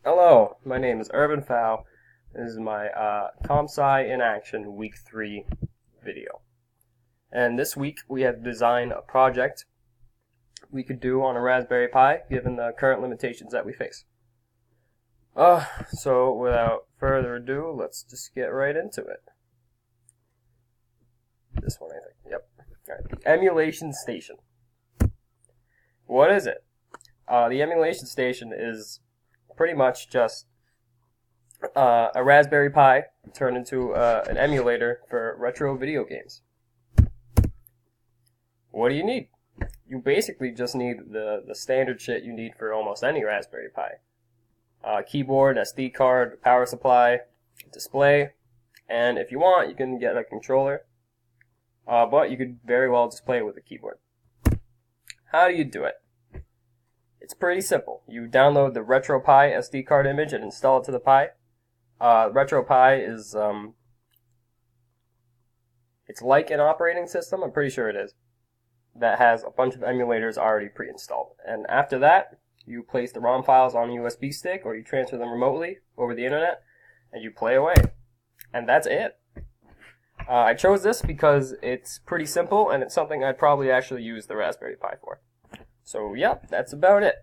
Hello, my name is Urban Fowl. This is my ComSci in Action Week 3 video. And this week we have designed a project we could do on a Raspberry Pi given the current limitations that we face. So without further ado, let's just get right into it. This one, I think. Yep. Alright, the Emulation Station. What is it? The Emulation Station is pretty much just a Raspberry Pi turned into an emulator for retro video games. What do you need? You basically just need the standard shit you need for almost any Raspberry Pi. Keyboard, SD card, power supply, display, and if you want, you can get a controller. But you could very well just play it with a keyboard. How do you do it? It's pretty simple. You download the RetroPie SD card image and install it to the Pi. RetroPie is, it's like an operating system, I'm pretty sure it is, that has a bunch of emulators already pre-installed. And after that, you place the ROM files on a USB stick or you transfer them remotely over the internet and you play away. And that's it. I chose this because it's pretty simple and it's something I'd probably actually use the Raspberry Pi for. So, yeah, that's about it.